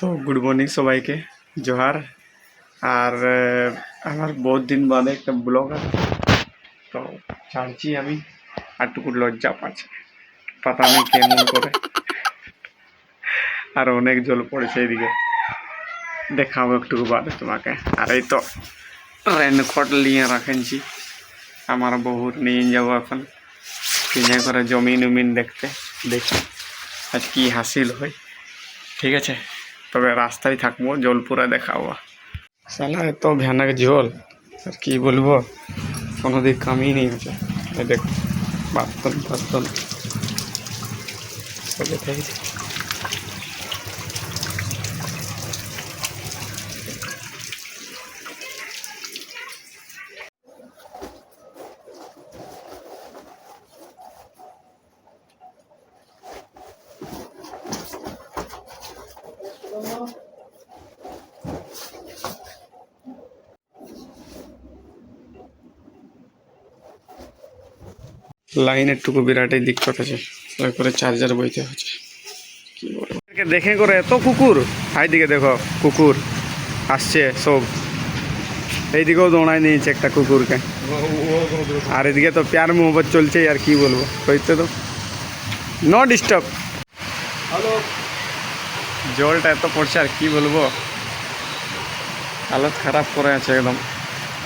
তো good morning সবাইকে জোহার। আর আমার বহুত দিন বাদে একটা ব্লগ আছে, তো ছাড়ছি আমি। আর টুকু লজ্জা পাচ্ছে, পাতা নেই কেমন করে। আর অনেক জল পড়েছে এদিকে, দেখাবো একটু বাদে তোমাকে। আর এই তো রেনকোট নিয়ে রাখেছি, আমার বহুর নিয়ে যাবো এখন কিনে করে জমিন উমিন দেখতে। দেখি আজ কি হাসিল হয়, ঠিক আছে। তবে রাস্তায় থাকবো, জল পুরা দেখাবো। সালা এত ভয়ানক জল, আর কি বলবো, কোনো দিক কামই নেই হচ্ছে। দেখো বাথরুম টাথরুম সব দেখেছি। লাইনের টুকু বিরাটই দিক্কত আছে, করে চার্জার বইতে হচ্ছে। কি বলবো, দেখে করে এত কুকুর। দিকে দেখো কুকুর আসছে সব, এইদিকেও দৌড়ায় নিয়েছে একটা কুকুরকে। আর এদিকে তো প্যার মোহব্বত চলছে, আর কি বলবো, হইতে তো নো ডিস্টার্ব। হ্যালো, জলটা এত পড়ছে আর কি বলবো, হালত খারাপ করে আছে একদম।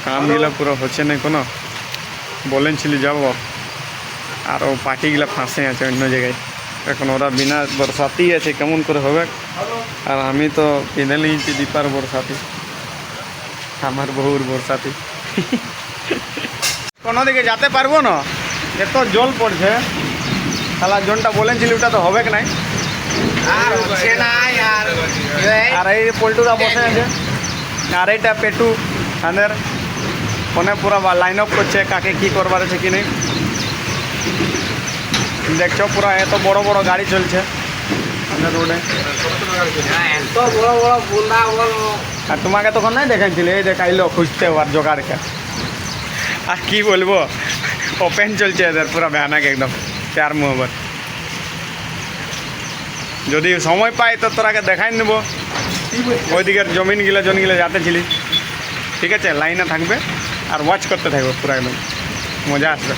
কামগুলো পুরো হচ্ছে না কোনো, বলেছিলি যাবো, আর ও পার্টিগুলো ফাঁসে আছে অন্য জায়গায়। এখন ওরা বিনা বরসাতেই আছে, কেমন করে হবে। আর আমি তো কিনে নিয়েছি দীপার বরসাতি, আমার বহুর বরসাতি। কোনো দিকে যেতে পারবো না, এত জল পড়ছে। তাহলে জনটা বলেছিলি ওটা তো হবে নাই। আর এই পল্টুরা বসে আছে, আর এইটা পেটু আমাদের ফোনে পুরো লাইন আপ করছে, কাকে কি করবার আছে কি নেই। দেখছো পুরো এত বড় বড় গাড়ি চলছে আমাদের রোডে। আর তোমাকে তখন নাই দেখাইছিল, এই দেখাইলো খুঁজতে আর জোগাড়কে। আর কি বলবো, ওপেন চলছে এদের পুরো ভয়ানক একদম প্যার মোহব্বত। যদি সময় পাই তো তোরাকে দেখাই নেবো ওইদিকের জমিনগুলো জনগুলো যাতে ছিলি, ঠিক আছে। লাইনে থাকবে আর ওয়াচ করতে থাকবে, পুরো একদম মজা আসবে।